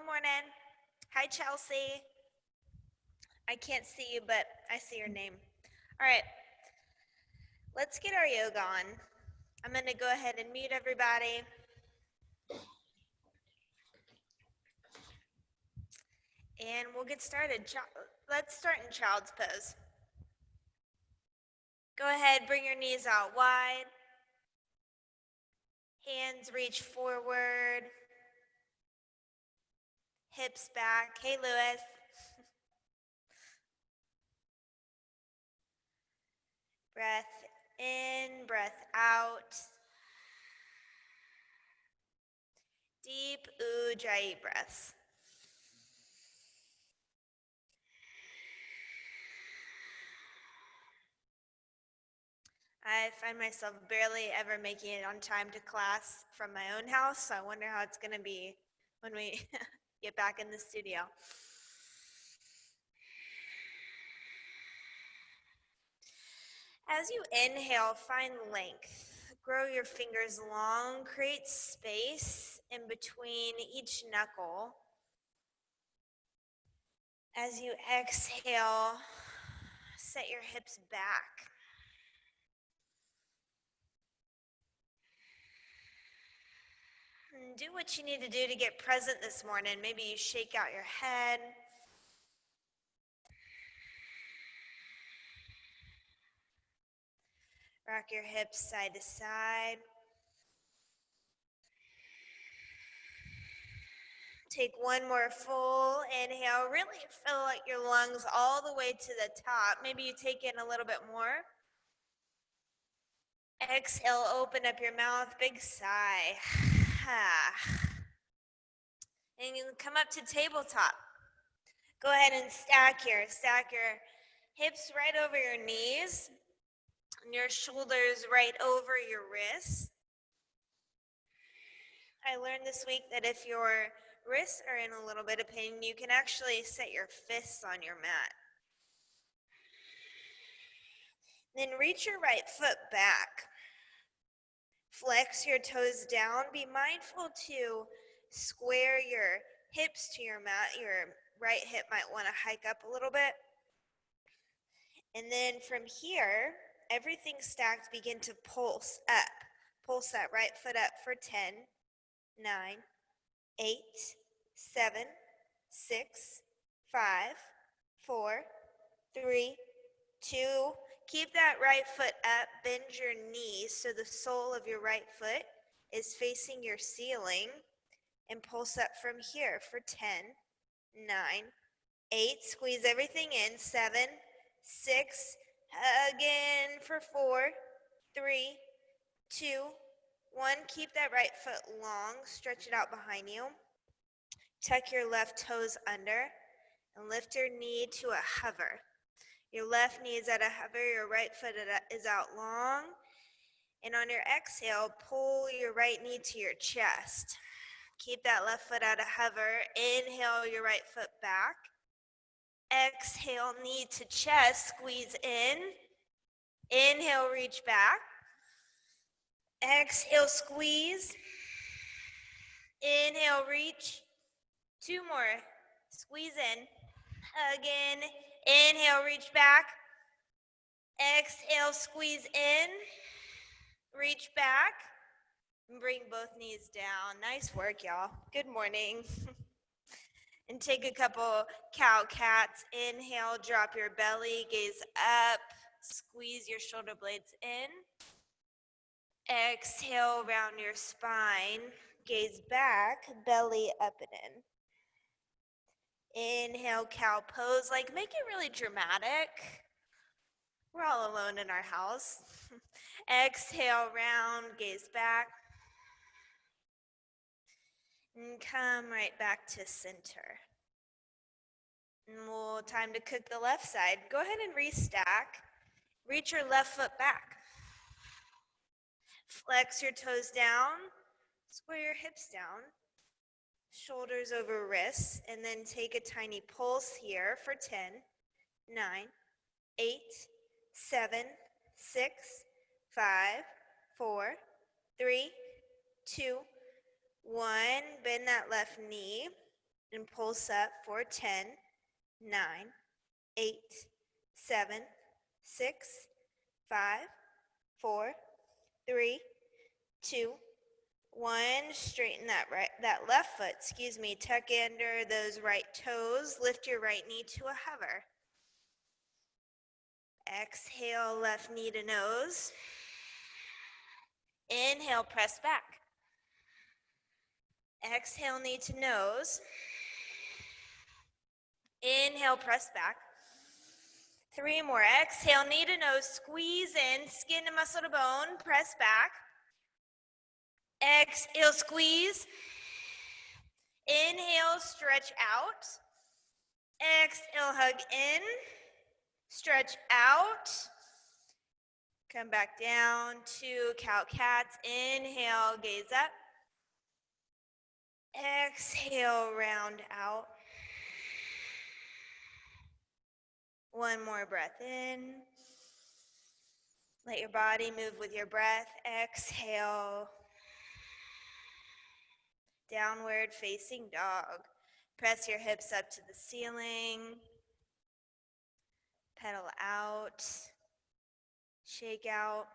Good morning. Hi, Chelsea. I can't see you, but I see your name. All right, let's get our yoga on. I'm going to go ahead and mute everybody. And we'll get started. Let's start in child's pose. Go ahead, bring your knees out wide. Hands reach forward. Hips back. Hey, Lewis. Breath in, breath out. Deep Ujjayi breaths. I find myself barely ever making it on time to class from my own house, so I wonder how it's going to be when we get back in the studio. As you inhale, find length. Grow your fingers long, create space in between each knuckle. As you exhale, set your hips back. And do what you need to do to get present this morning. Maybe you shake out your head. Rock your hips side to side. Take one more full inhale. Really fill out your lungs all the way to the top. Maybe you take in a little bit more. Exhale, open up your mouth, big sigh. And you come up to tabletop. Go ahead and stack here. Stack your hips right over your knees and your shoulders right over your wrists. I learned this week that if your wrists are in a little bit of pain, you can actually set your fists on your mat. Then reach your right foot back. Flex your toes down. Be mindful to square your hips to your mat. Your right hip might want to hike up a little bit. And then from here, everything stacked, begin to pulse up. Pulse that right foot up for 10, 9, 8, 7, 6, 5, 4, 3, 2. Keep that right foot up. Bend your knees so the sole of your right foot is facing your ceiling. And pulse up from here for 10, 9, 8. Squeeze everything in. 7, 6. Again for 4, 3, 2, 1. Keep that right foot long. Stretch it out behind you. Tuck your left toes under and lift your knee to a hover. Your left knee is at a hover, your right foot is out long. And on your exhale, pull your right knee to your chest. Keep that left foot at a hover. Inhale your right foot back. Exhale, knee to chest, squeeze in. Inhale, reach back. Exhale, squeeze. Inhale, reach. 2 more. Squeeze in. Again. Inhale, reach back. Exhale, squeeze in. Reach back. And bring both knees down. Nice work, y'all. Good morning. And take a couple cow-cats. Inhale, drop your belly, gaze up. Squeeze your shoulder blades in. Exhale, round your spine. Gaze back, belly up and in. Inhale, cow pose. Like, make it really dramatic. We're all alone in our house. Exhale, round, gaze back. And come right back to center. And time to cook the left side. Go ahead and restack. Reach your left foot back. Flex your toes down. Square your hips down. Shoulders over wrists. And then take a tiny pulse here for 10, 9, 8, 7, 6, 5, 4, 3, 2, 1. Bend that left knee. And pulse up for 10, 9, 8, 7, 6, 5, 4, 3, 2, 1. Straighten that left foot, tuck under those right toes. Lift your right knee to a hover. Exhale, left knee to nose. Inhale, press back. Exhale, knee to nose. Inhale, press back. 3 more. Exhale, knee to nose, squeeze in, skin to muscle to bone, press back. Exhale, squeeze. Inhale, stretch out. Exhale, hug in. Stretch out. Come back down to cow-cats. Inhale, gaze up. Exhale, round out. 1 more breath in. Let your body move with your breath. Exhale. Downward facing dog. Press your hips up to the ceiling. Pedal out. Shake out.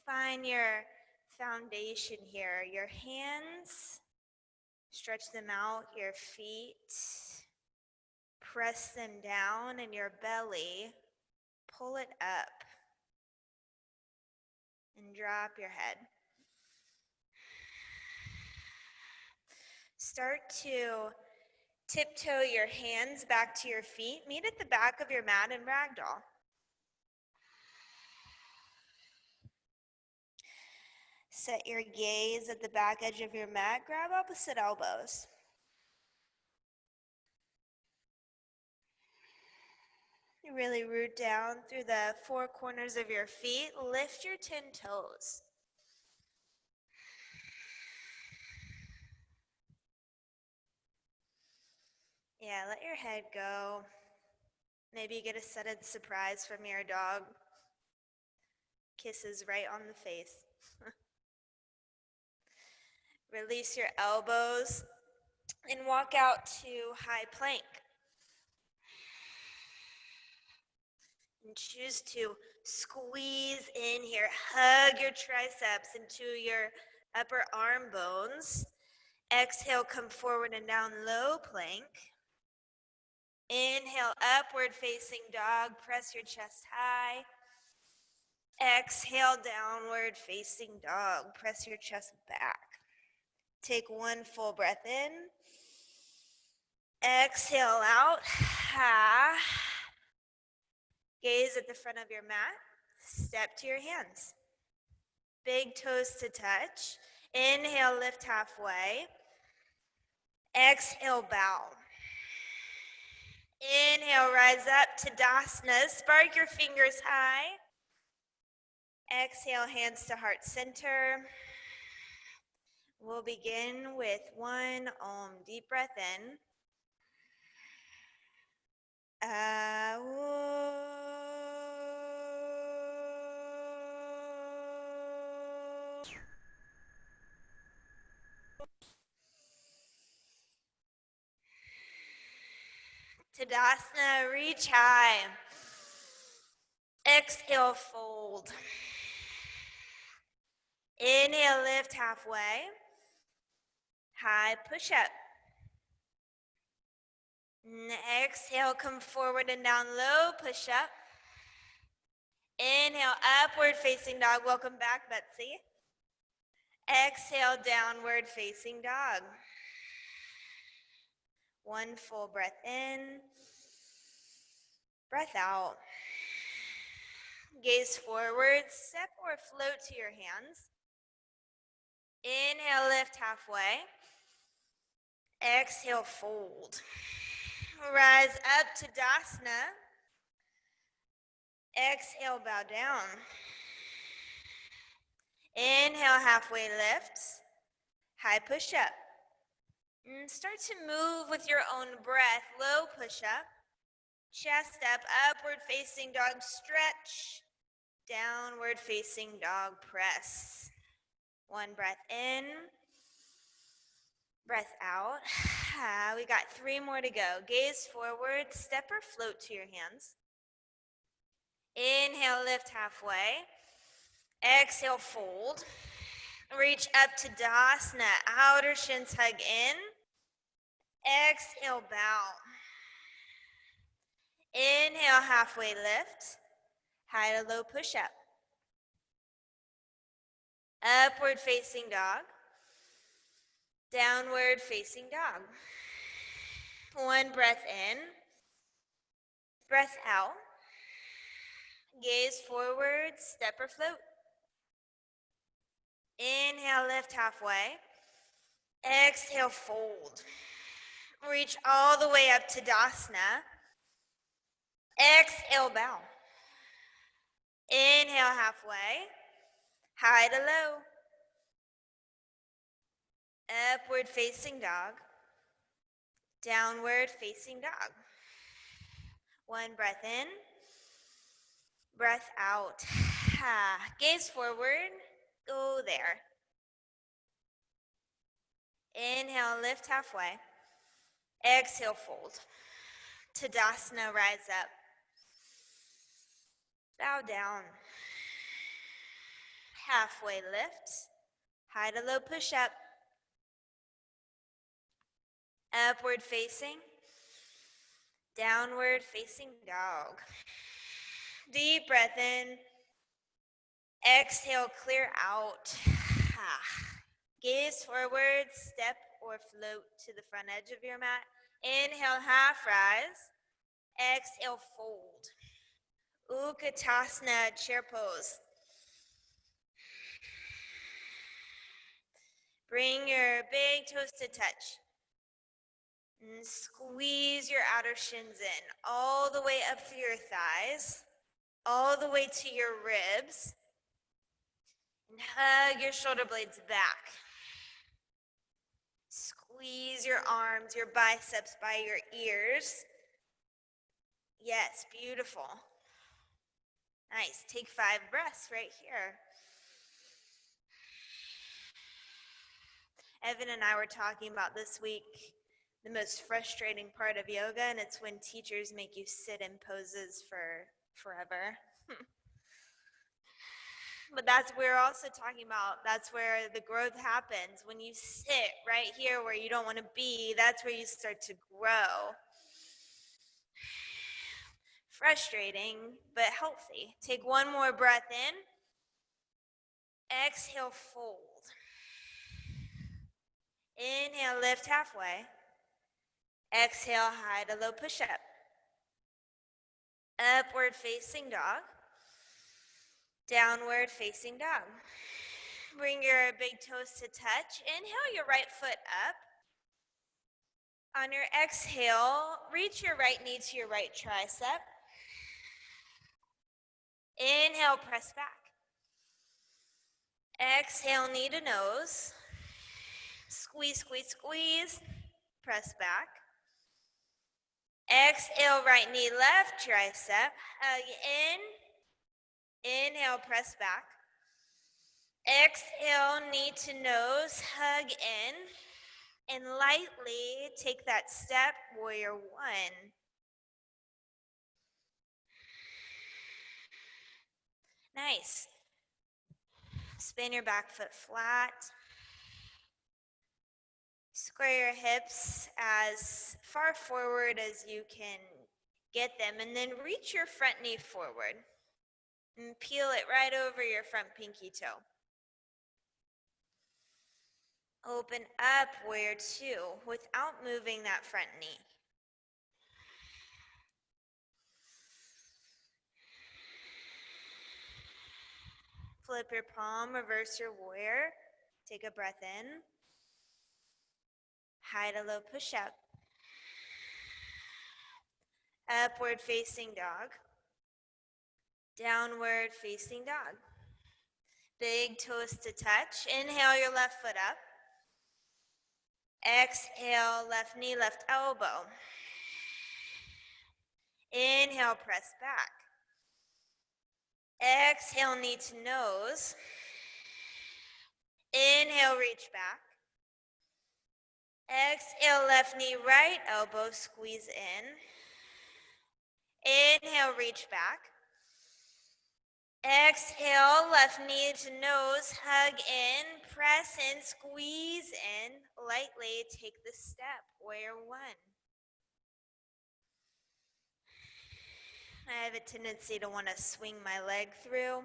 Find your foundation here. Your hands, stretch them out. Your feet, press them down, and your belly, pull it up and drop your head. Start to tiptoe your hands back to your feet. Meet at the back of your mat in ragdoll. Set your gaze at the back edge of your mat. Grab opposite elbows. You really root down through the 4 corners of your feet. Lift your 10 toes. Yeah, let your head go. Maybe you get a sudden surprise from your dog. Kisses right on the face. Release your elbows and walk out to high plank. And choose to squeeze in here. Hug your triceps into your upper arm bones. Exhale, come forward and down, low plank. Inhale, upward facing dog. Press your chest high. Exhale, downward facing dog. Press your chest back. Take 1 full breath in. Exhale out. Gaze at the front of your mat. Step to your hands. Big toes to touch. Inhale, lift halfway. Exhale, bow. Inhale, rise up to Tadasana. Spark your fingers high. Exhale, hands to heart center. We'll begin with 1 Om. Deep breath in. Tadasana, reach high. Exhale, fold. Inhale, lift halfway. High push up. Exhale, come forward and down, low push up. Inhale, upward facing dog. Welcome back, Betsy. Exhale, downward facing dog. 1 full breath in. Breath out. Gaze forward, step or float to your hands. Inhale, lift halfway. Exhale, fold. Rise up to Tadasana. Exhale, bow down. Inhale, halfway lift. High push up. And start to move with your own breath. Low push up. Chest up, upward facing dog stretch. Downward facing dog press. One breath in, breath out. We got 3 more to go. Gaze forward, step or float to your hands. Inhale, lift halfway. Exhale, fold. Reach up to Tadasana, outer shins hug in. Exhale, bow. Inhale, halfway lift. High to low push up. Upward facing dog. Downward facing dog. One breath in. Breath out. Gaze forward, step or float. Inhale, lift halfway. Exhale, fold. Reach all the way up to Tadasana. Exhale, bow. Inhale, halfway. High to low. Upward facing dog. Downward facing dog. One breath in. Breath out. Gaze forward. Go there. Inhale, lift halfway. Exhale, fold. Tadasana, rise up. Bow down. Halfway lift. High to low push up. Upward facing. Downward facing dog. Deep breath in. Exhale, clear out. Gaze forward, step or float to the front edge of your mat. Inhale, half rise. Exhale, fold. Utkatasana, chair pose. Bring your big toes to touch. And squeeze your outer shins in, all the way up through your thighs, all the way to your ribs. And hug your shoulder blades back. Squeeze your arms, your biceps by your ears. Yes, beautiful. Nice. Take 5 breaths right here. Evan and I were talking about this week the most frustrating part of yoga, and it's when teachers make you sit in poses for forever. But we're also talking about, that's where the growth happens. When you sit right here where you don't want to be, that's where you start to grow. Frustrating, but healthy. Take 1 more breath in. Exhale, fold. Inhale, lift halfway. Exhale, high to low push up. Upward facing dog. Downward facing dog. Bring your big toes to touch. Inhale your right foot up. On your exhale, reach your right knee to your right tricep. Inhale, press back. Exhale, knee to nose. Squeeze, squeeze, squeeze. Press back. Exhale, right knee, left tricep. Hug in. Inhale, press back. Exhale, knee to nose, hug in. And lightly take that step, warrior 1. Nice. Spin your back foot flat. Square your hips as far forward as you can get them, and then reach your front knee forward and peel it right over your front pinky toe. Open up, warrior 2, without moving that front knee. Flip your palm, reverse your warrior. Take a breath in. High to low push up. Upward facing dog. Downward facing dog. Big toes to touch. Inhale your left foot up. Exhale, left knee, left elbow. Inhale, press back. Exhale, knee to nose. Inhale, reach back. Exhale, left knee, right elbow, squeeze in. Inhale, reach back. Exhale, left knee to nose, hug in, press in, squeeze in, lightly take the step, warrior one. I have a tendency to want to swing my leg through.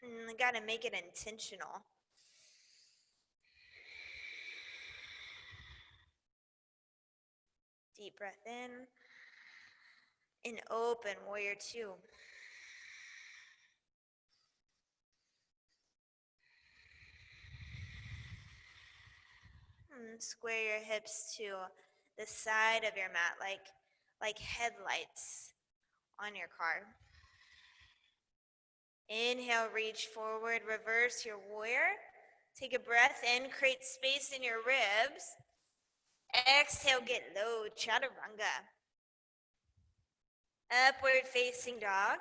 I gotta make it intentional. Deep breath in. And open, warrior two. And square your hips to the side of your mat like headlights on your car. Inhale, reach forward, reverse your warrior. Take a breath in, create space in your ribs. Exhale, get low, chaturanga. Upward facing dog.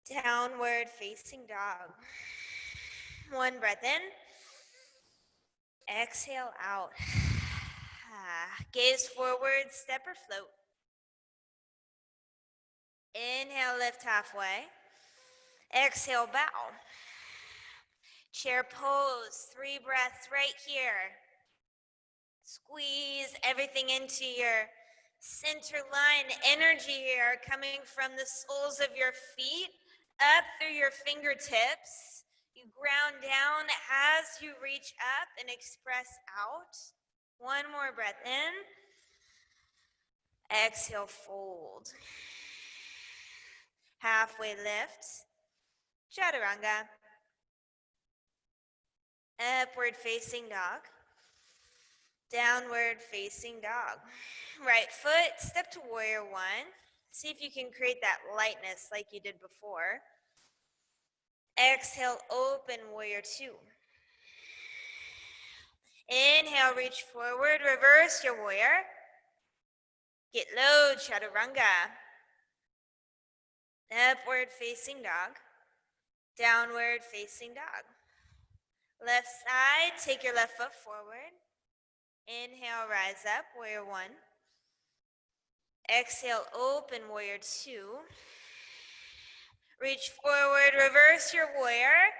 Downward facing dog. One breath in. Exhale out. Gaze forward, step or float. Inhale, lift halfway. Exhale, bow. Chair pose, 3 breaths right here. Squeeze everything into your center line. Energy here coming from the soles of your feet up through your fingertips. You ground down as you reach up and express out. One more breath in. Exhale, fold. Halfway lift. Chaturanga. Upward facing dog. Downward facing dog. Right foot, step to warrior one. See if you can create that lightness like you did before. Exhale, open, warrior two. Inhale, reach forward, reverse your warrior. Get low, chaturanga. Upward facing dog. Downward facing dog. Left side, take your left foot forward. Inhale, rise up, warrior one. Exhale, open, warrior two. Reach forward, reverse your warrior.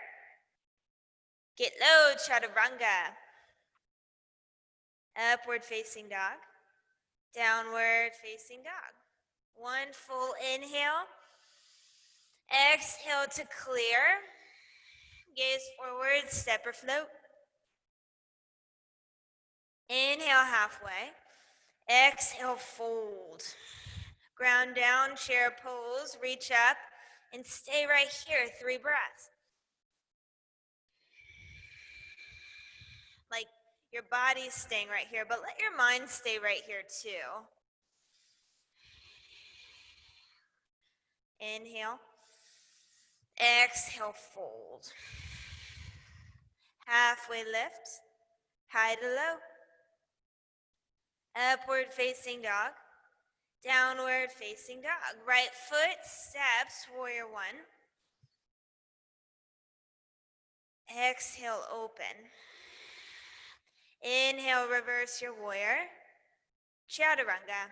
Get low, chaturanga. Upward facing dog. Downward facing dog. One full inhale. Exhale to clear. Gaze forward, step or float. Inhale halfway. Exhale, fold. Ground down, chair pose, reach up, and stay right here, 3 breaths. Like your body's staying right here, but let your mind stay right here too. Inhale. Exhale, fold. Halfway lift, high to low. Upward facing dog. Downward facing dog. Right foot steps, warrior one. Exhale, open. Inhale, reverse your warrior. Chaturanga.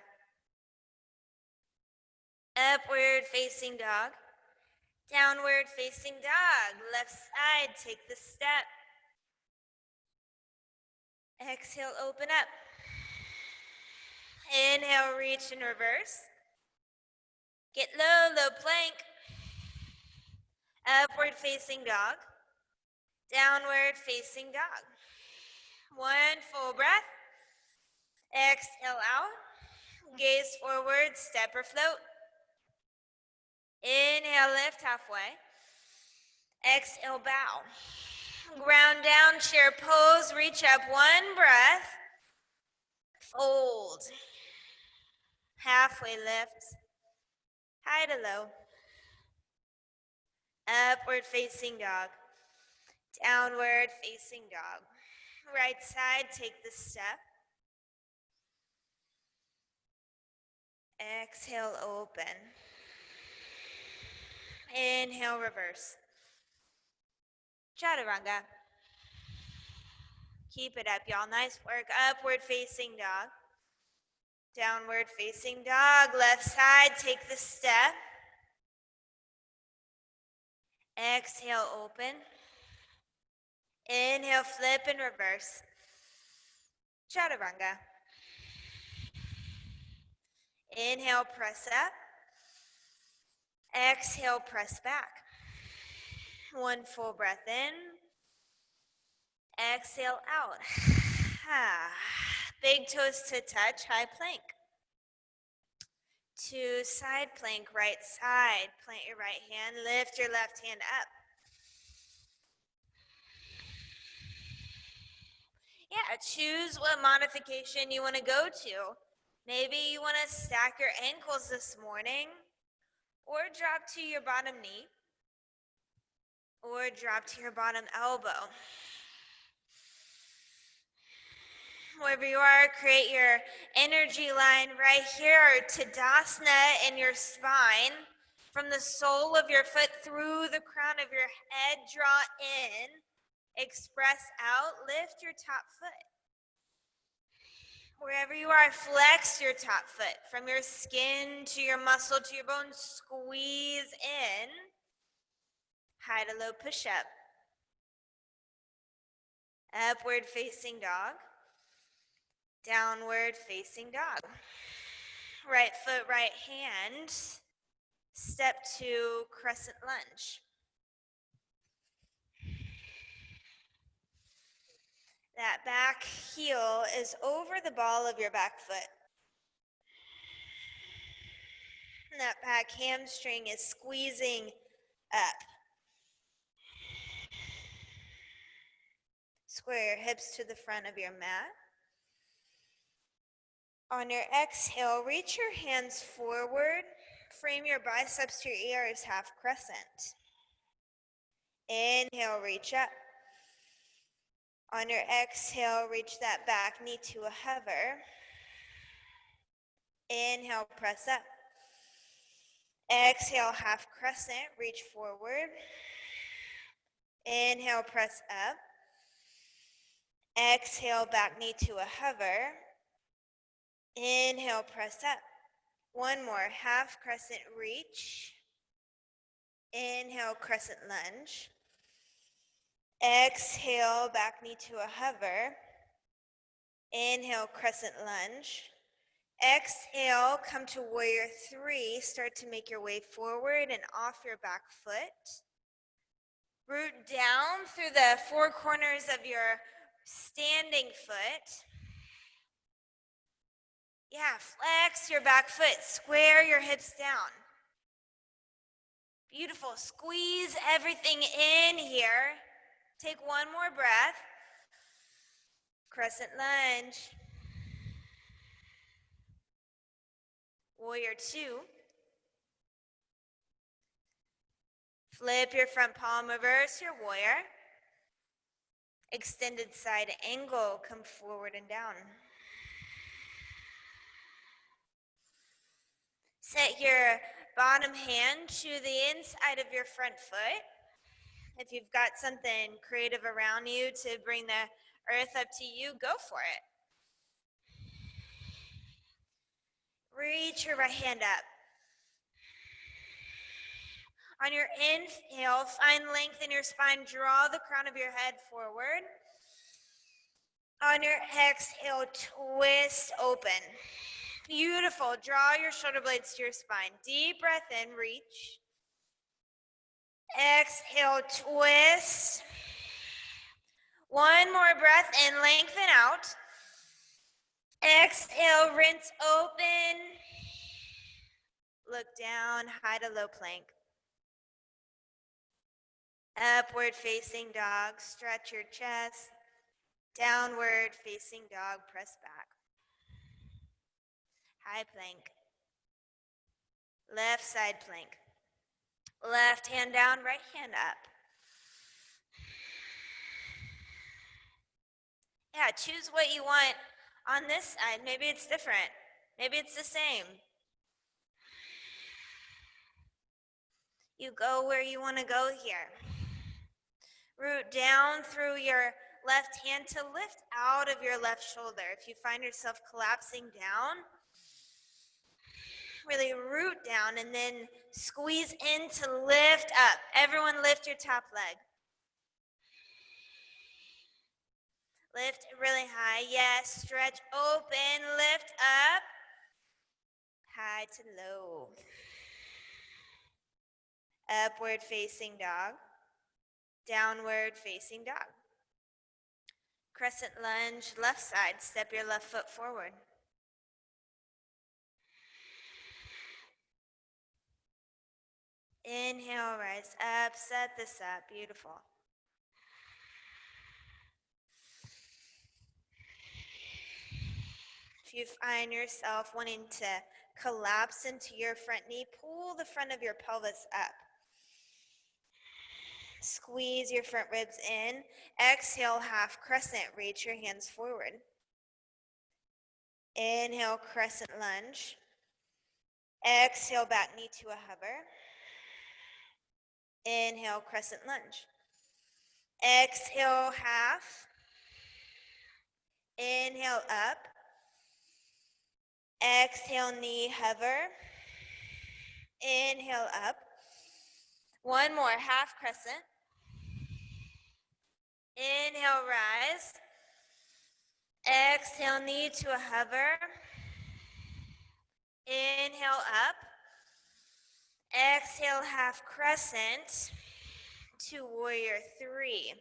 Upward facing dog. Downward facing dog. Left side, take the step. Exhale, open up. Inhale, reach and reverse. Get low, low plank. Upward facing dog. Downward facing dog. One full breath. Exhale out. Gaze forward, step or float. Inhale, lift halfway. Exhale, bow. Ground down, chair pose, reach up, 1 breath. Fold. Halfway lift. High to low. Upward facing dog. Downward facing dog. Right side, take the step. Exhale, open. Inhale, reverse. Chaturanga. Keep it up, y'all. Nice work. Upward facing dog. Downward facing dog. Left side, take the step. Exhale, open. Inhale, flip and reverse. Chaturanga. Inhale, press up. Exhale, press back. One full breath in. Exhale out. Big toes to touch, high plank. To side plank, right side. Plant your right hand, lift your left hand up. Yeah, choose what modification you want to go to. Maybe you want to stack your ankles this morning, or drop to your bottom knee, or drop to your bottom elbow. Wherever you are, create your energy line right here, Tadasana in your spine. From the sole of your foot through the crown of your head, draw in, express out, lift your top foot. Wherever you are, flex your top foot. From your skin to your muscle to your bone, squeeze in. High to low push-up. Upward facing dog. Downward facing dog. Right foot, right hand. Step to crescent lunge. That back heel is over the ball of your back foot. And that back hamstring is squeezing up. Square your hips to the front of your mat. On your exhale, reach your hands forward. Frame your biceps to your ears, half crescent. Inhale, reach up. On your exhale, reach that back knee to a hover. Inhale, press up. Exhale, half crescent, reach forward. Inhale, press up. Exhale, back knee to a hover. Inhale, press up. One more, half crescent reach. Inhale, crescent lunge. Exhale, back knee to a hover. Inhale, crescent lunge. Exhale, come to warrior three. Start to make your way forward and off your back foot. Root down through the four corners of your standing foot. Yeah, flex your back foot. Square your hips down. Beautiful. Squeeze everything in here. Take one more breath. Crescent lunge. Warrior two. Flip your front palm, reverse your warrior. Extended side angle, come forward and down. Set your bottom hand to the inside of your front foot. If you've got something creative around you to bring the earth up to you, go for it. Reach your right hand up. On your inhale, find length in your spine. Draw the crown of your head forward. On your exhale, twist open. Beautiful. Draw your shoulder blades to your spine. Deep breath in, reach. Exhale, twist. One more breath in, lengthen out. Exhale, rinse open. Look down, high to low plank. Upward facing dog, stretch your chest. Downward facing dog, press back. High plank. Left side plank. Left hand down, right hand up. Yeah, choose what you want on this side. Maybe it's different. Maybe it's the same. You go where you want to go here. Root down through your left hand to lift out of your left shoulder. If you find yourself collapsing down, really root down and then squeeze in to lift up. Everyone lift your top leg. Lift really high. Yes, stretch open, lift up. High to low. Upward facing dog. Downward facing dog. Crescent lunge, left side. Step your left foot forward. Inhale, rise up, set this up. Beautiful. If you find yourself wanting to collapse into your front knee, pull the front of your pelvis up. Squeeze your front ribs in. Exhale, half crescent. Reach your hands forward. Inhale, crescent lunge. Exhale, back knee to a hover. Inhale, crescent lunge. Exhale, half. Inhale, up. Exhale, knee hover. Inhale, up. One more, half crescent. Inhale, rise. Exhale, knee to a hover. Inhale, up. Exhale, half crescent to warrior three.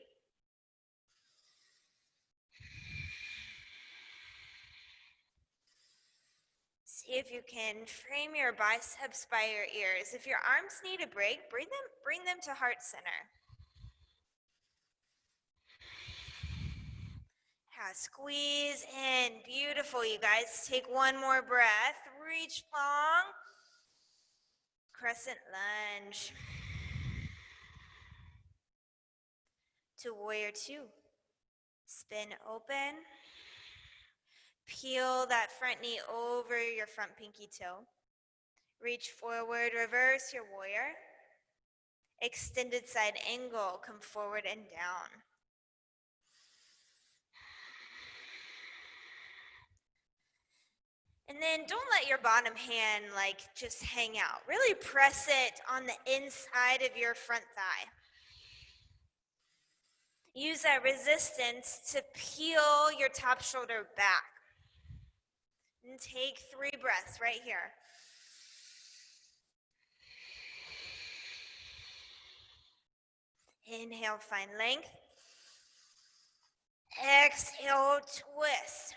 See if you can frame your biceps by your ears. If your arms need a break, bring them to heart center. Yeah, squeeze in. Beautiful, you guys. Take one more breath. Reach long. Crescent lunge. To warrior two. Spin open. Peel that front knee over your front pinky toe. Reach forward, reverse your warrior. Extended side angle, come forward and down. And then don't let your bottom hand just hang out. Really press it on the inside of your front thigh. Use that resistance to peel your top shoulder back. And take 3 breaths right here. Inhale, find length. Exhale, twist.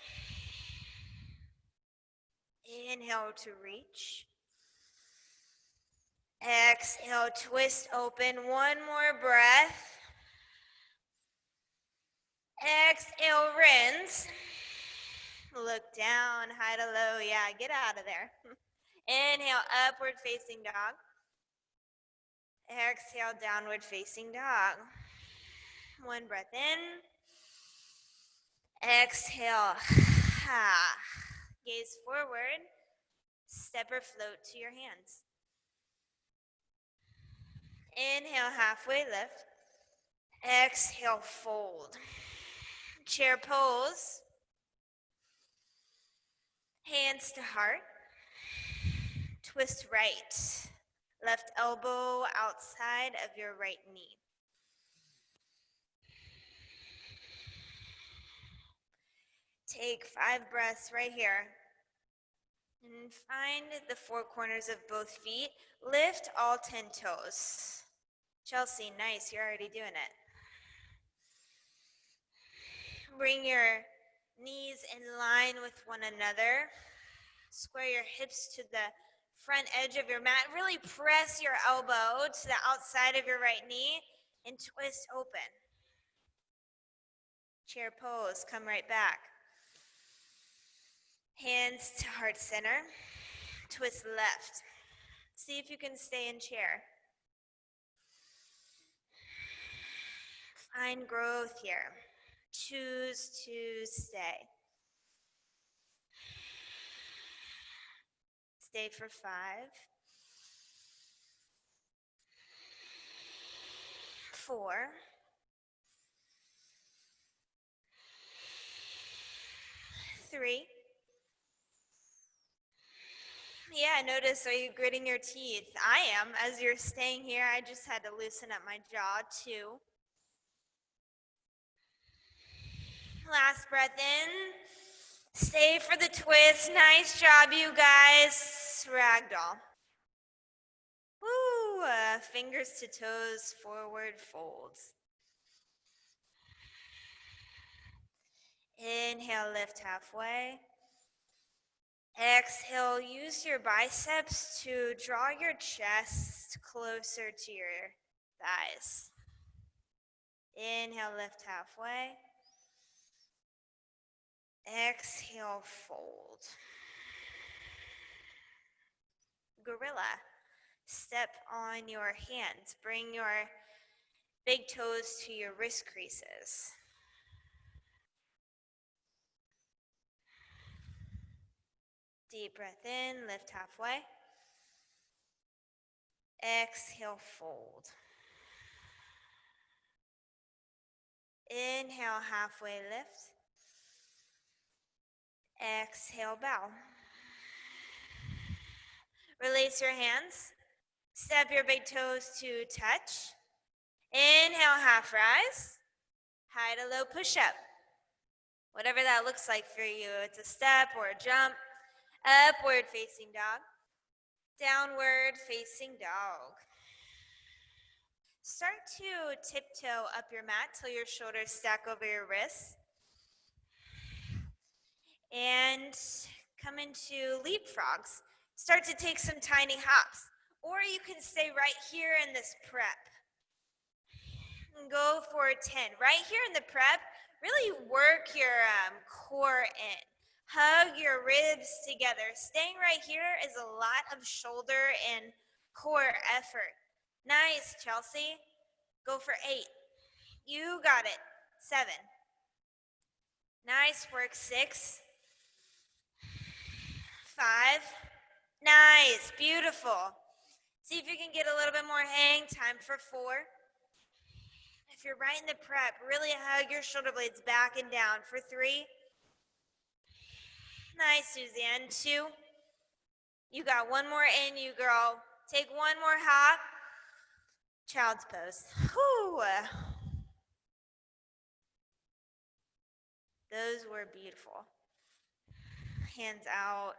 Inhale to reach. Exhale, twist open. One more breath. Exhale, rinse. Look down, high to low. Yeah, get out of there. Inhale, upward facing dog. Exhale, downward facing dog. One breath in. Exhale. Gaze forward. Step or float to your hands. Inhale, halfway lift. Exhale, fold. Chair pose. Hands to heart. Twist right. Left elbow outside of your right knee. Take 5 breaths right here. And find the 4 corners of both feet. Lift all 10 toes. Chelsea, nice, you're already doing it. Bring your knees in line with one another. Square your hips to the front edge of your mat. Really press your elbow to the outside of your right knee and twist open. Chair pose, come right back. Hands to heart center. Twist left. See if you can stay in chair. Find growth here. Choose to stay. Stay for 5. 4. 3. Yeah, notice, are you gritting your teeth? I am. As you're staying here, I just had to loosen up my jaw. 2. Last breath in. Stay for the twist. Nice job, you guys. Ragdoll. Woo! Fingers to toes, forward folds. Inhale, lift halfway. Exhale, use your biceps to draw your chest closer to your thighs. Inhale, lift halfway. Exhale, fold. Gorilla. Step on your hands. Bring your big toes to your wrist creases. Deep breath in, lift halfway. Exhale, fold. Inhale, halfway lift. Exhale, bow. Release your hands. Step your big toes to touch. Inhale, half rise. High to low push-up. Whatever that looks like for you. It's a step or a jump. Upward facing dog. Downward facing dog. Start to tiptoe up your mat till your shoulders stack over your wrists. And come into leapfrogs. Start to take some tiny hops. Or you can stay right here in this prep. And go for 10. Right here in the prep, really work your core in. Hug your ribs together. Staying right here is a lot of shoulder and core effort. Nice, Chelsea. Go for 8. You got it. 7. Nice work. 6. 5. Nice. Beautiful. See if you can get a little bit more hang. Time for 4. If you're right in the prep, really hug your shoulder blades back and down. For 3. Nice, Suzanne. 2. You got one more in you, girl. Take one more hop. Child's pose. Whew. Those were beautiful. Hands out.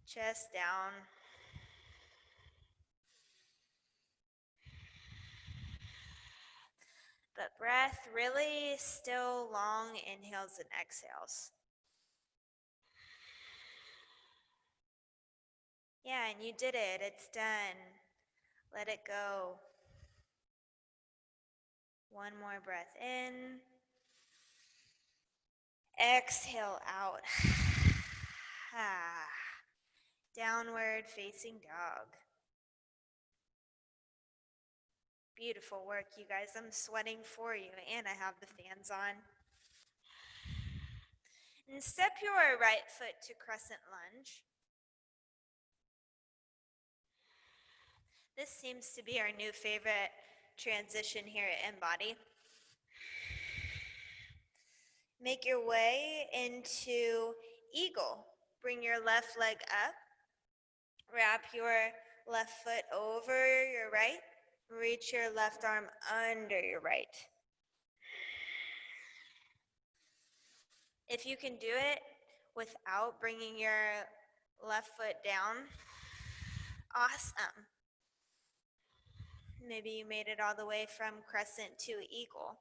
Chest down. But breath really still long inhales and exhales. Yeah, and you did it. It's done. Let it go. One more breath in. Exhale out. Downward facing dog. Beautiful work, you guys. I'm sweating for you, and I have the fans on. And step your right foot to crescent lunge. This seems to be our new favorite transition here at Mbody. Make your way into eagle. Bring your left leg up. Wrap your left foot over your right. Reach your left arm under your right. If you can do it without bringing your left foot down, awesome. Maybe you made it all the way from crescent to eagle.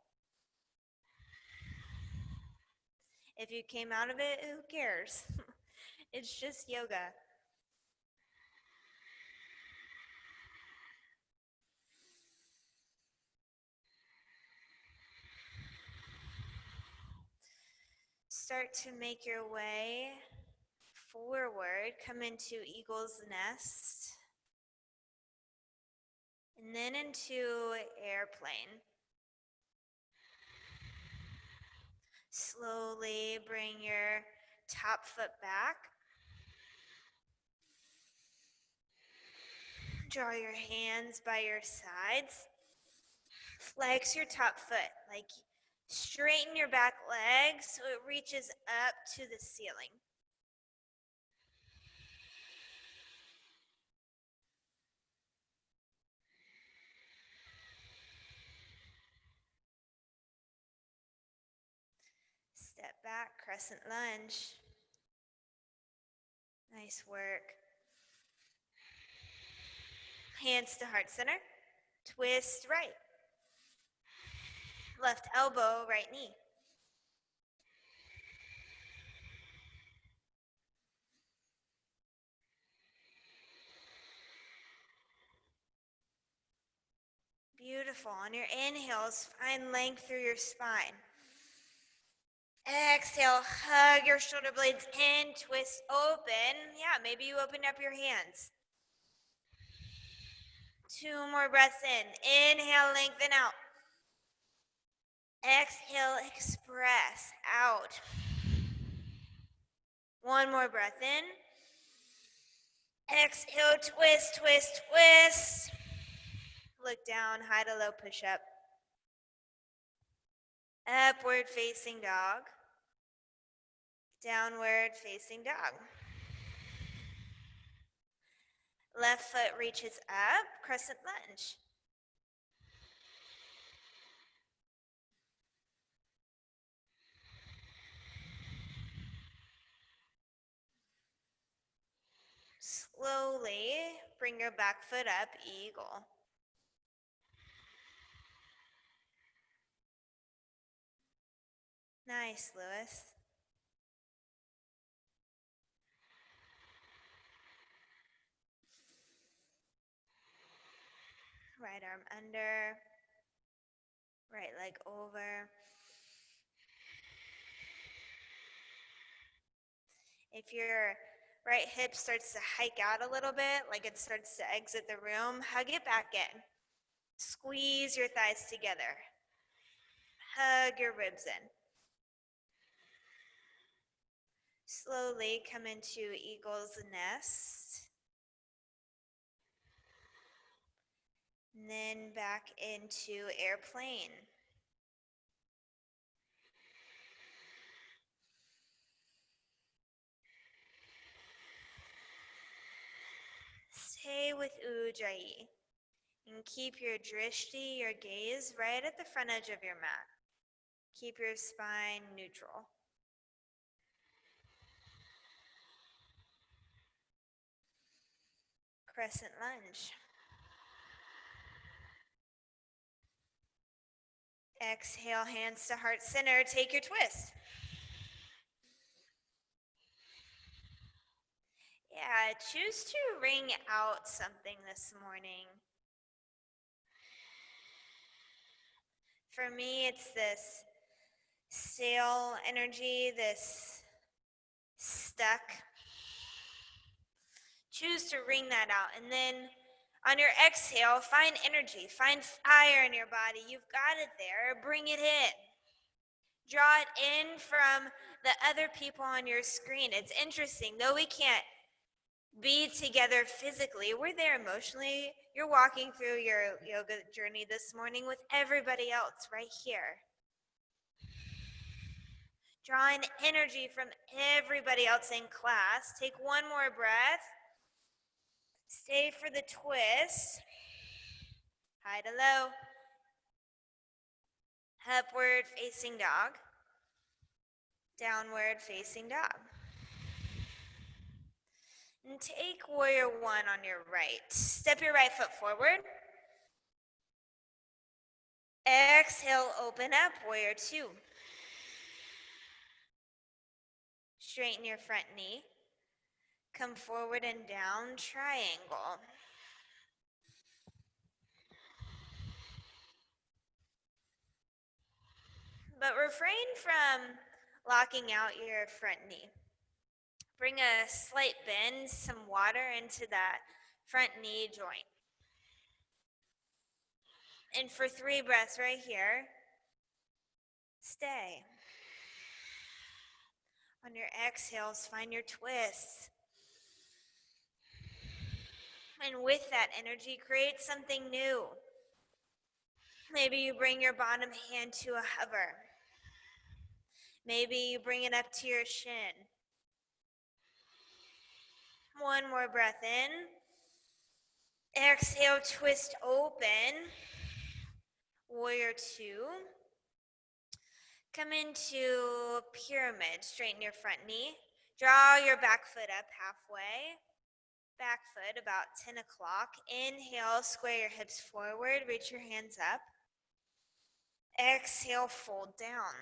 If you came out of it, who cares? It's just yoga. Start to make your way forward. Come into eagle's nest. And then into airplane. Slowly bring your top foot back. Draw your hands by your sides. Flex your top foot like Straighten your back leg so it reaches up to the ceiling. Step back, crescent lunge. Nice work. Hands to heart center. Twist right. Left elbow, right knee. Beautiful. On your inhales, find length through your spine. Exhale, hug your shoulder blades in, twist open. Yeah, maybe you open up your hands. 2 more breaths in. Inhale, lengthen out. Exhale, express out. 1 more breath in. Exhale, twist, twist, twist. Look down, high to low push up. Upward facing dog. Downward facing dog. Left foot reaches up, crescent lunge. Slowly bring your back foot up, eagle. Nice, Lewis. Right arm under, right leg over. If your right hip starts to hike out a little bit, like it starts to exit the room, hug it back in. Squeeze your thighs together. Hug your ribs in. Slowly come into eagle's nest. And then back into airplane. Stay with Ujjayi and keep your drishti, your gaze, right at the front edge of your mat. Keep your spine neutral. Crescent lunge. Exhale, hands to heart center. Take your twist. Yeah, choose to ring out something this morning. For me, it's this stale energy, this stuck. Choose to ring that out. And then on your exhale, find energy, find fire in your body. You've got it there. Bring it in. Draw it in from the other people on your screen. It's interesting, though we can't be together physically, we're there emotionally. You're walking through your yoga journey this morning with everybody else right here. Draw in energy from everybody else in class. Take 1 more breath. Stay for the twist. High to low. Upward facing dog. Downward facing dog. And take warrior 1 on your right. Step your right foot forward. Exhale, open up, warrior 2. Straighten your front knee. Come forward and down, triangle. But refrain from locking out your front knee. Bring a slight bend, some water into that front knee joint. And for 3 breaths right here, stay. On your exhales, find your twists. And with that energy, create something new. Maybe you bring your bottom hand to a hover. Maybe you bring it up to your shin. One more breath in. Exhale, twist open. Warrior two. Come into pyramid, straighten your front knee. Draw your back foot up halfway. Back foot about 10 o'clock. Inhale, square your hips forward, reach your hands up. Exhale, fold down.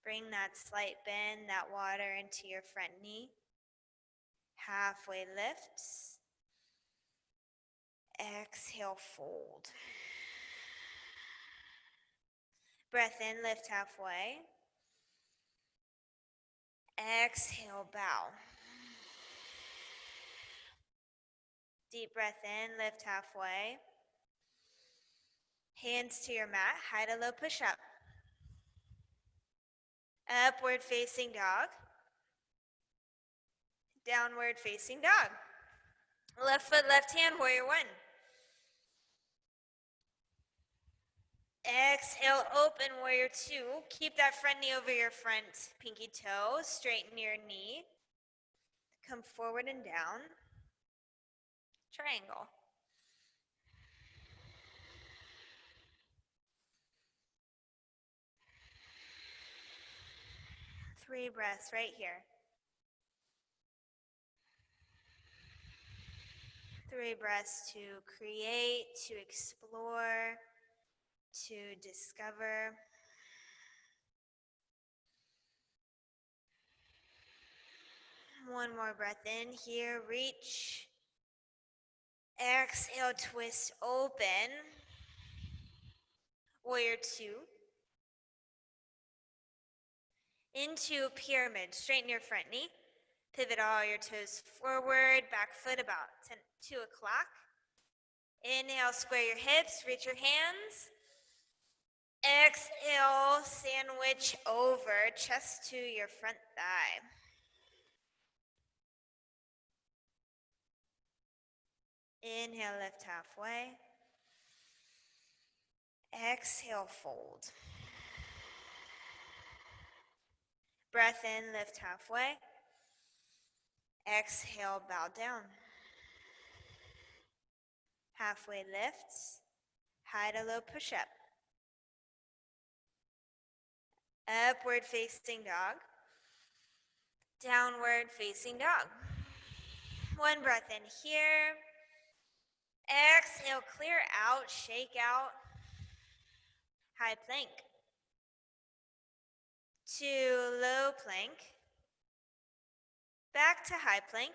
Bring that slight bend, that water into your front knee. Halfway lift. Exhale, fold. Breath in, lift halfway. Exhale, bow. Deep breath in, lift halfway. Hands to your mat, high to low push up. Upward facing dog. Downward facing dog. Left foot, left hand, warrior one. Exhale, open, warrior two. Keep that front knee over your front pinky toe. Straighten your knee. Come forward and down. Triangle. Three breaths right here. Three breaths to create, to explore, to discover. One more breath in here, reach. Exhale, twist open. Warrior two. Into pyramid, straighten your front knee. Pivot all your toes forward, back foot about 2 o'clock. Inhale, square your hips, reach your hands. Exhale, sandwich over, chest to your front thigh. Inhale, lift halfway. Exhale, fold. Breath in, lift halfway. Exhale, bow down. Halfway lift, high to low push up. Upward facing dog. Downward facing dog. One breath in here. Exhale, clear out, shake out. High plank. To low plank. Back to high plank.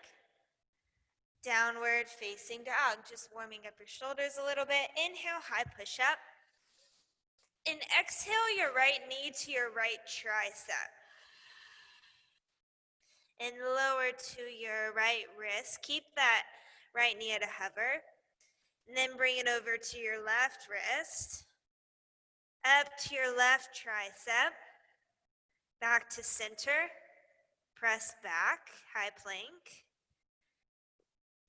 Downward facing dog. Just warming up your shoulders a little bit. Inhale, high push up. And exhale your right knee to your right tricep. And lower to your right wrist. Keep that right knee at a hover. And then bring it over to your left wrist. Up to your left tricep. Back to center. Press back, high plank.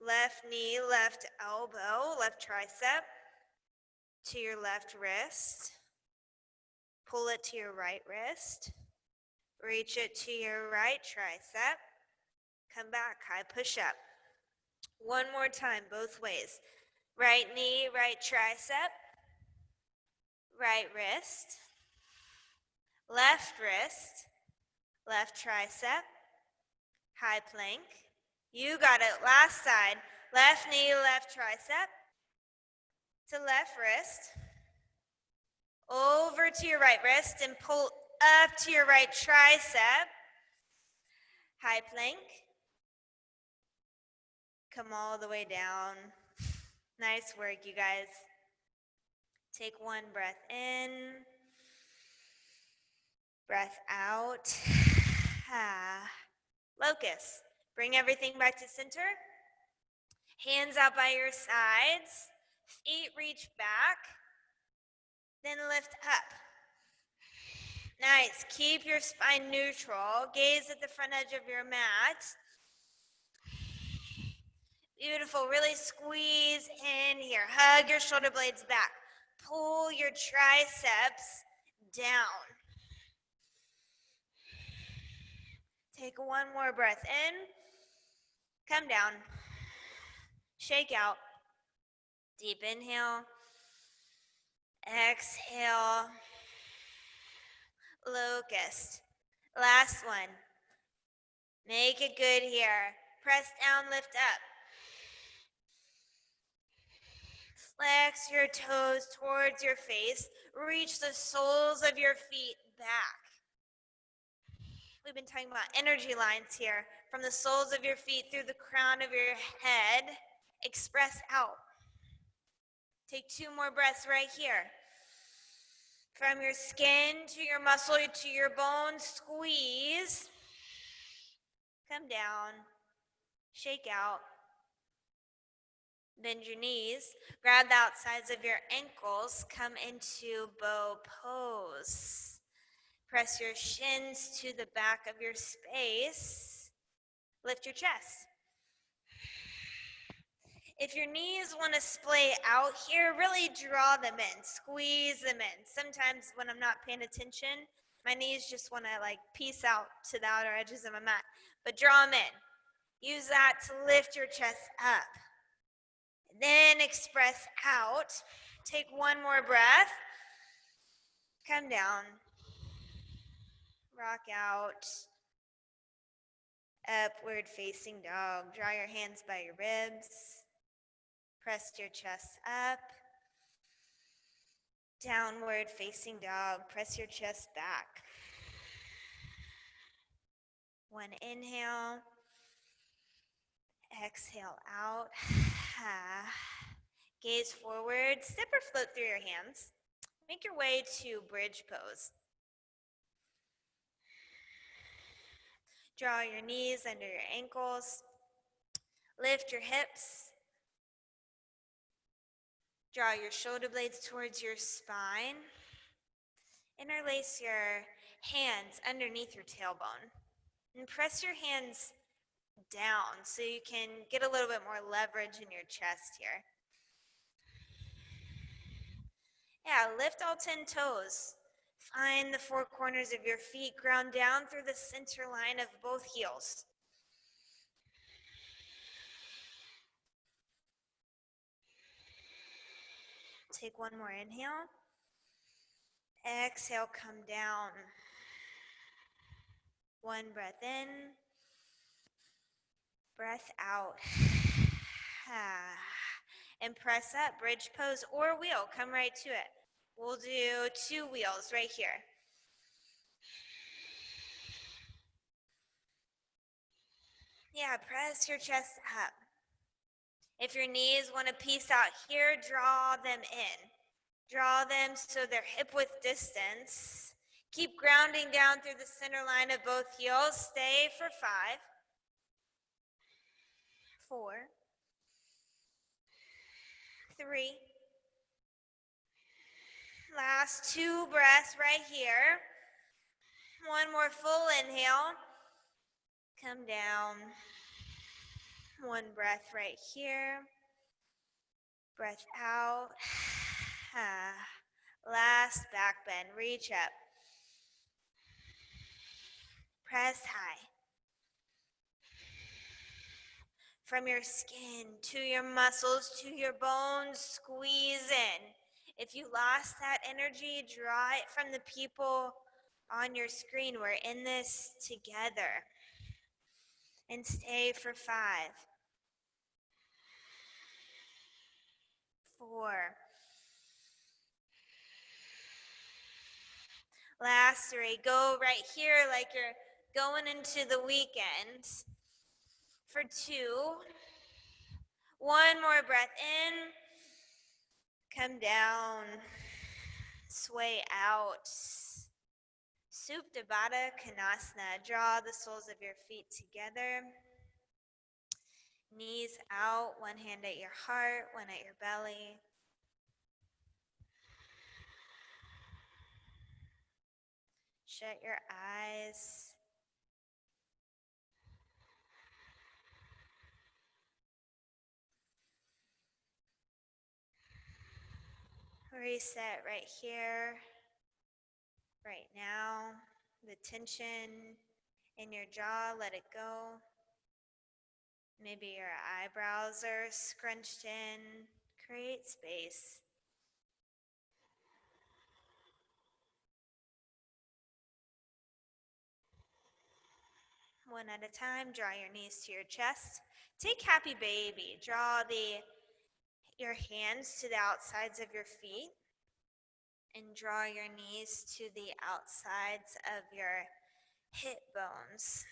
Left knee, left elbow, left tricep. To your left wrist. Pull it to your right wrist. Reach it to your right tricep. Come back, high push up. One more time, both ways. Right knee, right tricep. Right wrist. Left wrist. Left tricep. High plank. You got it. Last side. Left knee, left tricep. To left wrist. Over to your right wrist and pull up to your right tricep. High plank. Come all the way down. Nice work, you guys. Take one breath in. Breath out. Locust. Bring everything back to center. Hands out by your sides. Feet reach back. Then lift up. Nice. Keep your spine neutral. Gaze at the front edge of your mat. Beautiful. Really squeeze in here. Hug your shoulder blades back. Pull your triceps down. Take one more breath in. Come down. Shake out. Deep inhale. Exhale. Locust. Last one. Make it good here. Press down, lift up. Flex your toes towards your face. Reach the soles of your feet back. We've been talking about energy lines here. From the soles of your feet through the crown of your head. Express out. Take two more breaths right here. From your skin to your muscle to your bones, squeeze. Come down. Shake out. Bend your knees. Grab the outsides of your ankles. Come into bow pose. Press your shins to the back of your space. Lift your chest. If your knees want to splay out here, really draw them in. Squeeze them in. Sometimes when I'm not paying attention, my knees just want to like peace out to the outer edges of my mat. But draw them in. Use that to lift your chest up. Then express out. Take one more breath. Come down. Rock out. Upward facing dog. Draw your hands by your ribs. Press your chest up. Downward facing dog. Press your chest back. One inhale. Exhale out. Gaze forward. Step or float through your hands. Make your way to bridge pose. Draw your knees under your ankles. Lift your hips. Draw your shoulder blades towards your spine. Interlace your hands underneath your tailbone. And press your hands down so you can get a little bit more leverage in your chest here. Yeah, lift all 10 toes. Find the four corners of your feet. Ground down through the center line of both heels. Take one more inhale. Exhale, come down. One breath in. Breath out. And press up, bridge pose or wheel. Come right to it. We'll do 2 wheels right here. Yeah, press your chest up. If your knees want to peace out here, draw them in. Draw them so they're hip width distance. Keep grounding down through the center line of both heels. Stay for 5, 4, 3. Last 2 breaths right here. One more full inhale. Come down. One breath right here. Breath out. Last back bend. Reach up. Press high. From your skin to your muscles to your bones, squeeze in. If you lost that energy, draw it from the people on your screen. We're in this together. And stay for 5, 4. Last 3. Go right here like you're going into the weekend. For 2. One more breath in. Come down. Sway out. Supta Baddha Konasana. Draw the soles of your feet together. Knees out. One hand at your heart, one at your belly. Shut your eyes. Reset right here, right now. The tension In your jaw, let it go. Maybe your eyebrows are scrunched in. Create space. One at a time, draw your knees to your chest. Take happy baby. Draw your hands to the outsides of your feet and draw your knees to the outsides of your hip bones.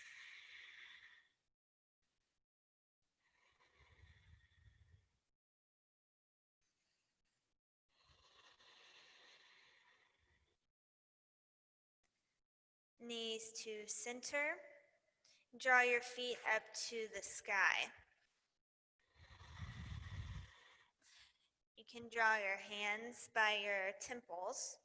Knees to center. Draw your feet up to the sky. You can draw your hands by your temples.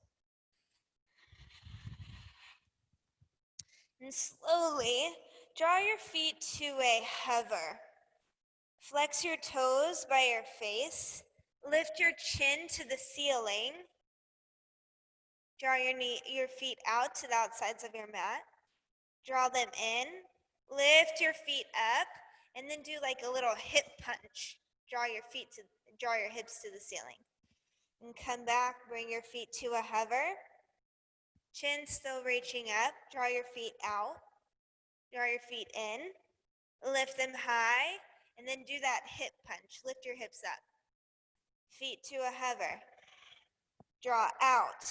And slowly draw your feet to a hover. Flex your toes by your face. Lift your chin to the ceiling. Draw your feet out to the outsides of your mat. Draw them in. Lift your feet up, and then do like a little hip punch. Draw your hips to the ceiling. And come back, bring your feet to a hover. Chin still reaching up. Draw your feet out. Draw your feet in. Lift them high, and then do that hip punch. Lift your hips up. Feet to a hover. Draw out.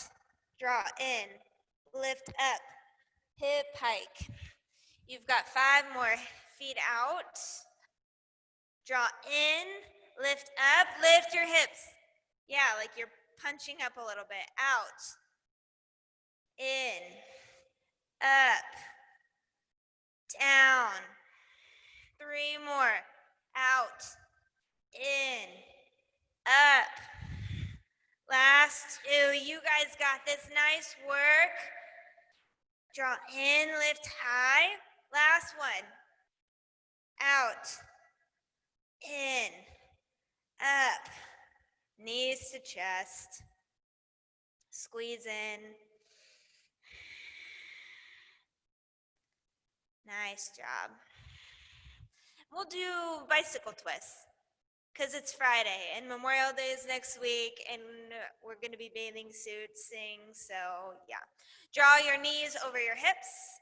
Draw in. Lift up. Hip hike. You've got 5 more. Feet out. Draw in. Lift up. Lift your hips. Yeah, like you're punching up a little bit. Out. In. Up. Down. 3 more. Out. In. Up. Last 2. You guys got this. Nice work. Draw in, lift high. Last one. Out. In. Up. Knees to chest. Squeeze in. Nice job. We'll do bicycle twists because it's Friday and Memorial Day is next week and we're going to be bathing suitsing. So yeah. Draw your knees over your hips.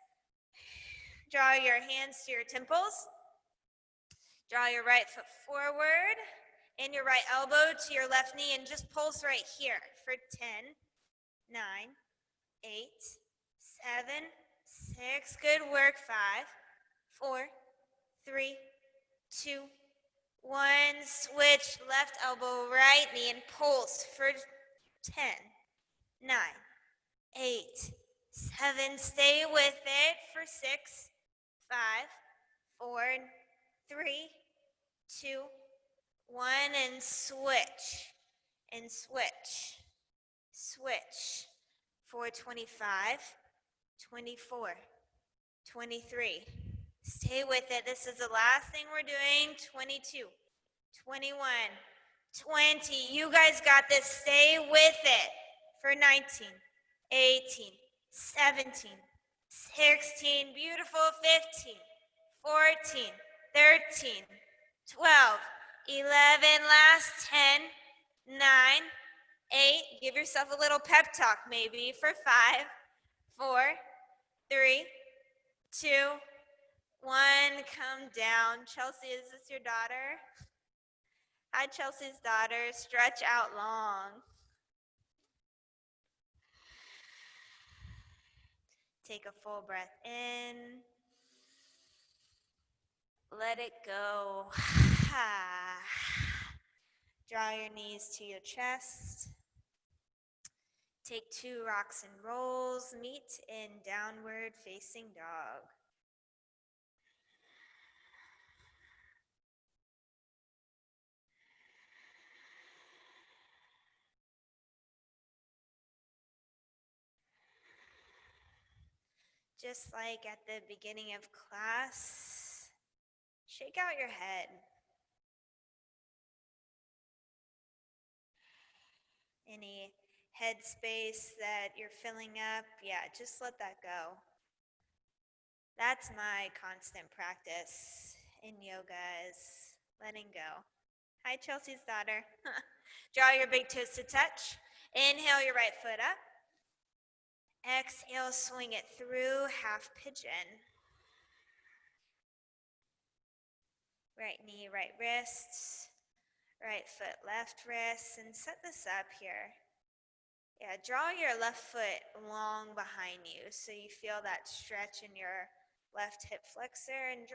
Draw your hands to your temples. Draw your right foot forward and your right elbow to your left knee and just pulse right here for 10, 9, 8, 7, 6. Good work. 5, 4, 3, 2, 1. Switch left elbow, right knee and pulse for 10, 9, 8, 7. Stay with it for 6, 5, 4, 3, 2, 1, and switch, and switch, switch for 25, 24, 23. Stay with it. This is the last thing we're doing. 22, 21, 20. You guys got this. Stay with it for 19, 18, 17, 16. Beautiful. 15, 14, 13, 12, 11, last 10, 9, 8. Give yourself a little pep talk maybe for 5, 4, 3, 2, 1. Come down. Chelsea, is this your daughter? Hi, Chelsea's daughter. Stretch out long. Take a full breath in. Let it go. Draw your knees to your chest. Take 2 rocks and rolls. Meet in downward facing dog. Just like at the beginning of class, shake out your head. Any head space that you're filling up, yeah, just let that go. That's my constant practice in yoga is letting go. Hi, Chelsea's daughter. Draw your big toes to touch. Inhale your right foot up. Exhale, swing it through, half pigeon. Right knee, right wrist. Right foot, left wrist. And set this up here. Yeah, draw your left foot long behind you so you feel that stretch in your left hip flexor, and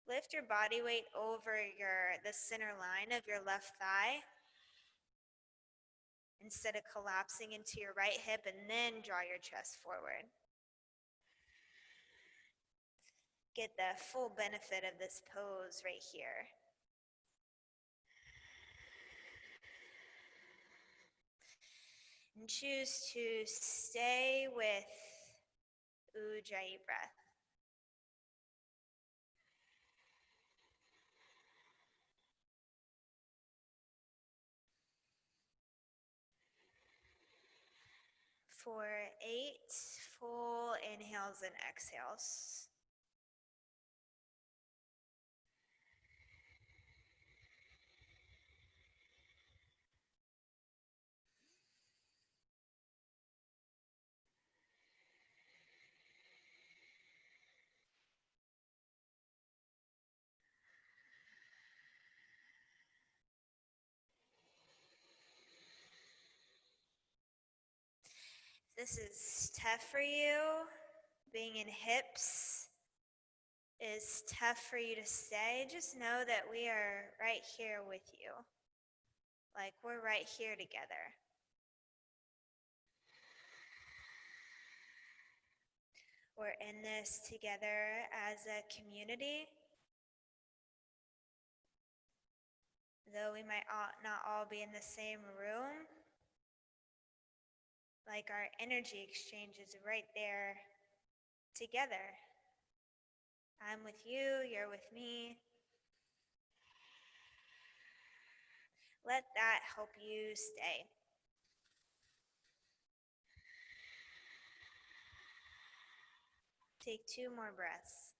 lift your body weight over the center line of your left thigh instead of collapsing into your right hip, and then draw your chest forward. Get the full benefit of this pose right here. And choose to stay with Ujjayi breath. For 8 full inhales and exhales. This is tough for you. Being in hips is tough for you to stay. Just know that we are right here with you. Like we're right here together. We're in this together as a community. Though we might not all be in the same room, like our energy exchange is right there together. I'm with you, you're with me. Let that help you stay. Take 2 more breaths.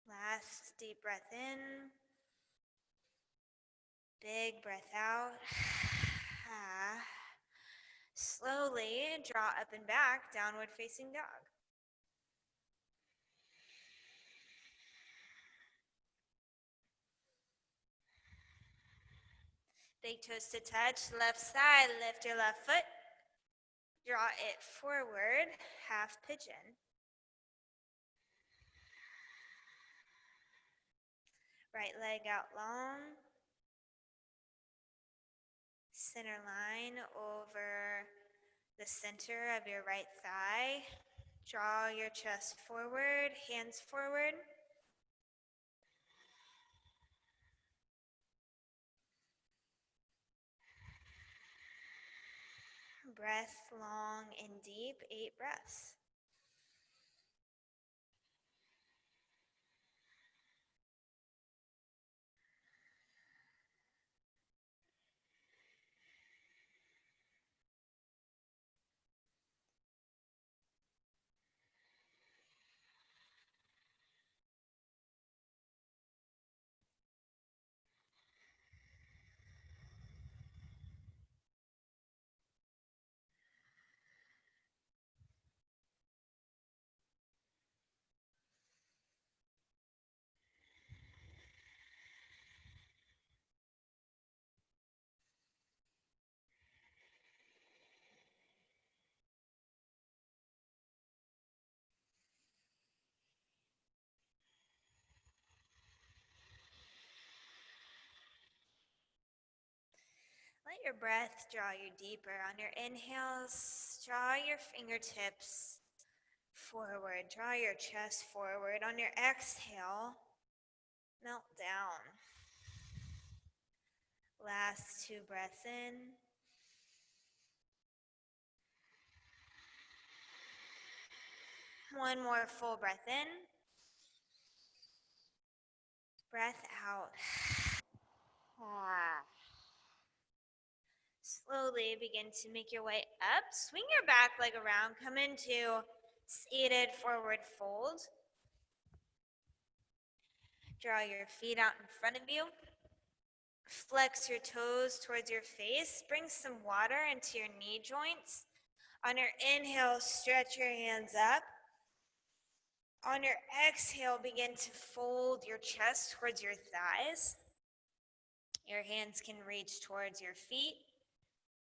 Last deep breath in. Big breath out. Slowly draw up and back, downward facing dog. Big toes to touch, left side, lift your left foot. Draw it forward, half pigeon. Right leg out long. Center line over the center of your right thigh. Draw your chest forward, hands forward. Breath long and deep, 8 breaths. Let your breath draw you deeper. On your inhales, draw your fingertips forward. Draw your chest forward. On your exhale, melt down. Last 2 breaths in. One more full breath in. Breath out. Slowly begin to make your way up. Swing your back leg around. Come into seated forward fold. Draw your feet out in front of you. Flex your toes towards your face. Bring some water into your knee joints. On your inhale, stretch your hands up. On your exhale, begin to fold your chest towards your thighs. Your hands can reach towards your feet,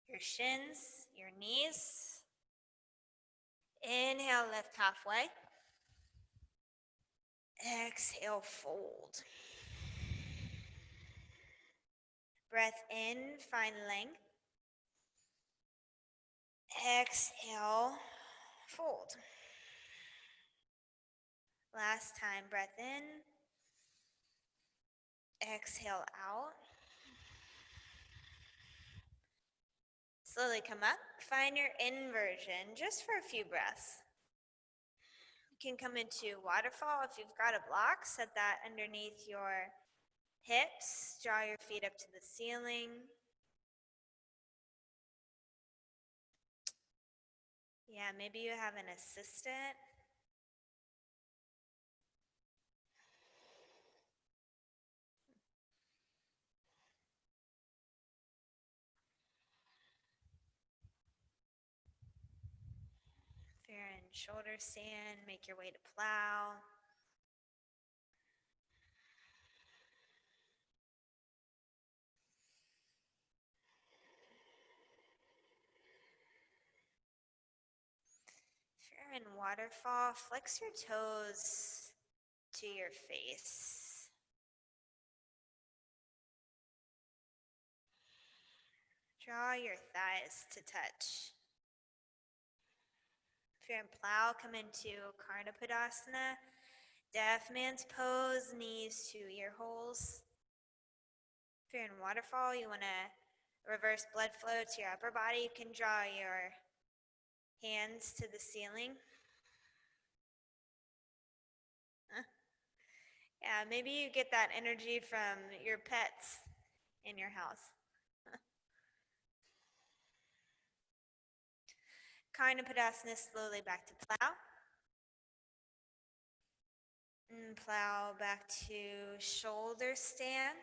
your shins, your knees. Inhale, lift halfway. Exhale, fold. Breath in, find length. Exhale, fold. Last time, breath in. Exhale out. Slowly come up. Find your inversion just for a few breaths. You can come into waterfall. If you've got a block, set that underneath your hips. Draw your feet up to the ceiling. Yeah, maybe you have an assistant. If you're in shoulder stand, make your way to plow. If you're in waterfall, flex your toes to your face. Draw your thighs to touch. If you're in plow, come into Karna Padasana. Deaf man's pose, knees to ear holes. If you're in waterfall, you want to reverse blood flow to your upper body. You can draw your hands to the ceiling. Yeah, maybe you get that energy from your pets in your house. Karna Padasana, slowly back to plow. And plow back to shoulder stand.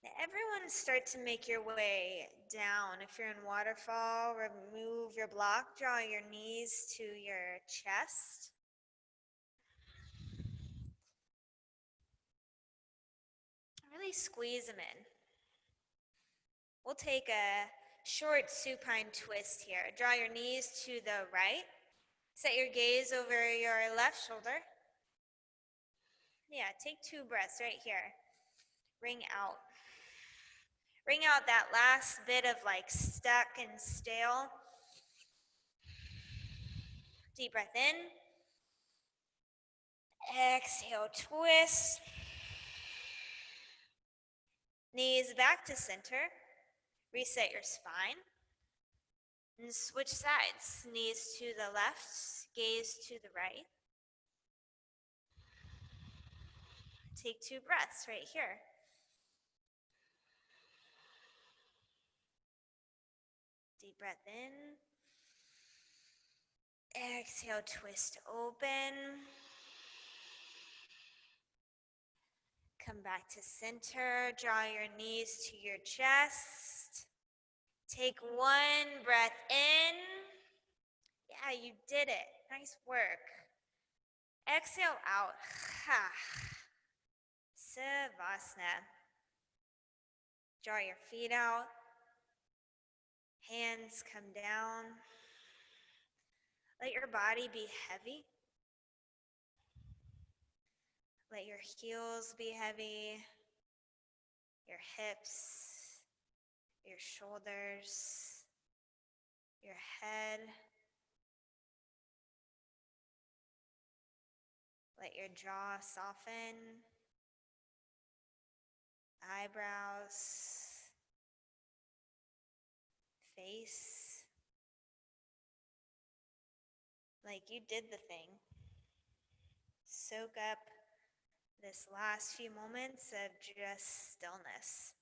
Now everyone start to make your way down. If you're in waterfall, remove your block, draw your knees to your chest. Really squeeze them in. We'll take a short supine twist here. Draw your knees to the right. Set your gaze over your left shoulder. Yeah, take 2 breaths right here. Ring out. Ring out that last bit of like stuck and stale. Deep breath in. Exhale, twist. Knees back to center. Reset your spine. And switch sides. Knees to the left, gaze to the right. Take 2 breaths right here. Deep breath in. Exhale, twist open. Come back to center. Draw your knees to your chest. Take 1 breath in. Yeah, you did it. Nice work. Exhale out. Savasana. Draw your feet out. Hands come down. Let your body be heavy. Let your heels be heavy. Your hips, your shoulders, your head. Let your jaw soften. Eyebrows, face. Like you did the thing. Soak up this last few moments of just stillness.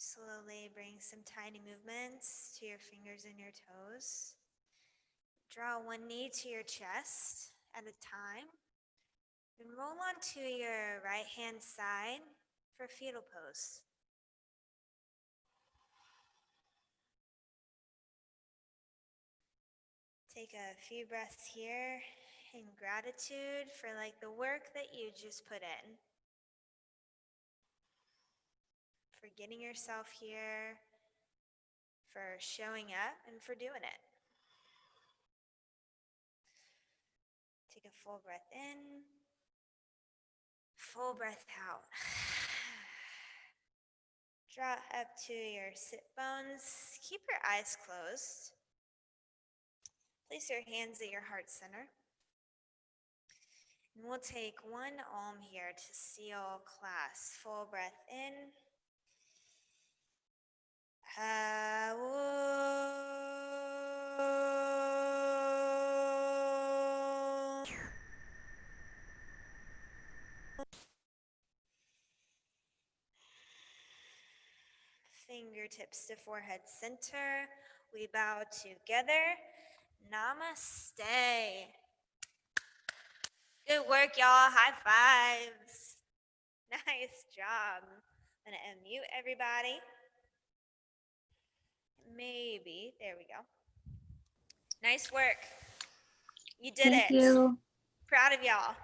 Slowly bring some tiny movements to your fingers and your toes. Draw one knee to your chest at a time. And roll onto your right hand side for fetal pose. Take a few breaths here in gratitude for the work that you just put in. For getting yourself here, for showing up, and for doing it. Take a full breath in, full breath out. Draw up to your sit bones. Keep your eyes closed. Place your hands at your heart center. And we'll take one Om here to seal class. Full breath in. Fingertips to forehead center. We bow together. Namaste. Good work, y'all. High fives. Nice job. I'm going to unmute everybody. Maybe. There we go. Nice work. You did it. Thank you. Proud of y'all.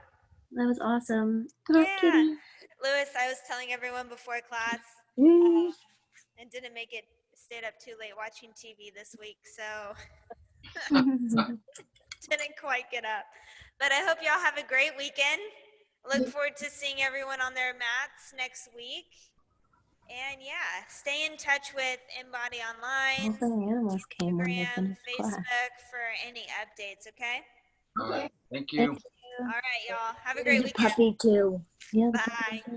That was awesome. Yeah. Kitty. Lewis, I was telling everyone before class Mm. and didn't make it, stayed up too late watching TV this week, so didn't quite get up. But I hope y'all have a great weekend. Look forward to seeing everyone on their mats next week. And yeah, stay in touch with Mbody Online, All the animals came when they Instagram, finished Facebook class. for any updates, okay? All right. Thank you. Thank you. All right, y'all. Have a There's great a weekend. puppy too. Yeah, the Bye. puppy.